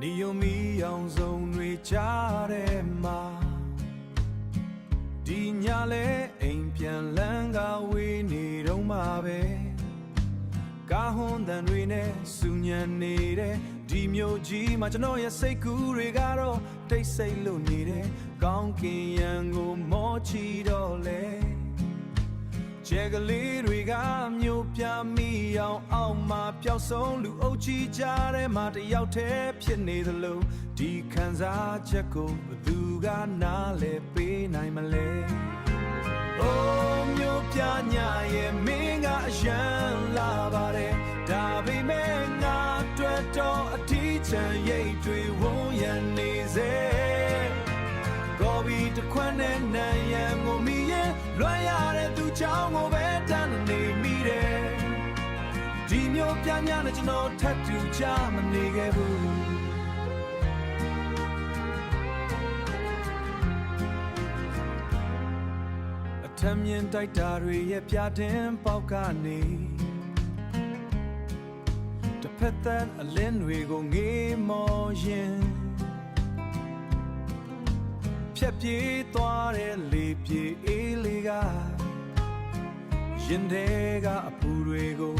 နီယိုမီအောင်ဆုံးတွေကြားထဲမှာဒီညလဲအိမ်ပြန်လန်းကဝေးနေတော့မှာပဲကားဟွန်းတန်တွေနဲ့စူညံနေတဲ့ဒီမျိုးကြီးမှာကျွန်တော်ရဲ့စိတ်ကူးတွေကတော့တိတ်ဆိတ်လို့နေတယ်ကောင်းကင်ရန်ကိုမောချီတော့လေကျဲကလေးတွေကမျိုးပြမိအောင်အောက်မှာပျောက်ဆုံးလူအုပ်ကြီးကြားထဲမှာတယောက်တည်းဖြစ်နေသလိုဒီခံစားချက်ကိုဘယ်သူကနားလဲပေးနိုင်မလဲအိုးမျိုးပြညာရဲ့မင်းကအရန်လာပါတယ်ဒါပေမဲ့ငါတွေ့တော့အထီးချန်ရိတ်တွေဝုန်းရံနေစေကော်ဘီတစ်ခွန်းနဲ့နံရံကိုမိရဲ့လွှမ်းရတဲ့သူချောင်းကိုပဲတန်းနေမိတယ်ဒီမျိုးပြညာနဲ့ကျွန်တော်ထပ်တူချမနေခဲ့ဘူးအထမ်းမြင်တိုက်တာတွေရဲ့ပြတင်ပေါက်ကနေတစ်ဖက်သက်အလင်းတွေကိုငေးမော်ရင်ဖြတ်ပြေးသွားတဲ့လေပြေးအေးလေးကရင်ထဲကအပူတွေကို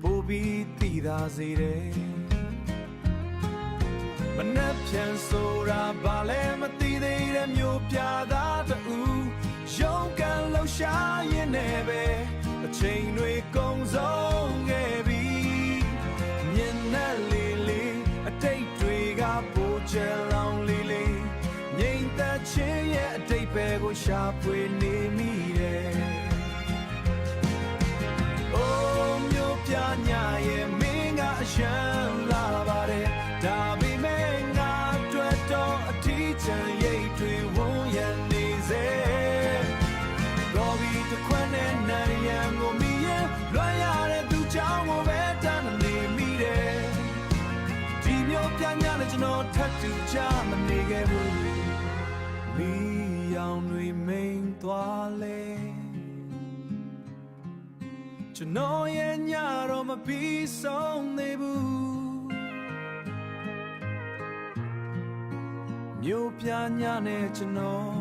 ပိုပြီးသိသာစေတယ်မနှက်ပြန်ဆိုတာဘာလဲမသိသေးတဲ့မျိုးပြသားတူရုံးကန်လှရှားရင်နဲ့ပဲအချိန်တွေကုန်ဆုံးခဲ့ပြီမြင်နဲ့လေးလေးအတိတ်တွေကပိုချဲလောင်လေးလေးငြိမ်သက်ခြင်းရဲ့အတိတ်ပဲကိုရှာဖွေနေမိတယ်အိုးမျိုးပြညာရဲ့မင်းကအရန်လာပါတယ်ဒါပေမဲ့ငါတွေ့တော့အထီးချန်ရိတ်တွေဝုန်းရံနေစေကော်ဘီတစ်ခွန်းနဲ့နံရံကိုမိရဲ့လွှမ်းရတဲ့သူချောင်းကိုပဲတန်းနေမိတယ်ဒီမျိုးပြညာနဲ့ကျွန်တော်ထပ်တူချမနေခဲ့ဘူးမီးရောင်တွေမိန်သွားလေကျွန်တော်ရဲ့ညတော့မပြီးဆုံးသေးဘူးမျိုးပြညာနဲ့ကျွန်တော်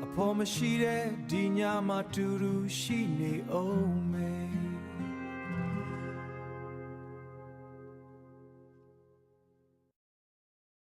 အဖို့မရှိတဲ့ဒီညမှာတူတူရှိနေအောင်မယ်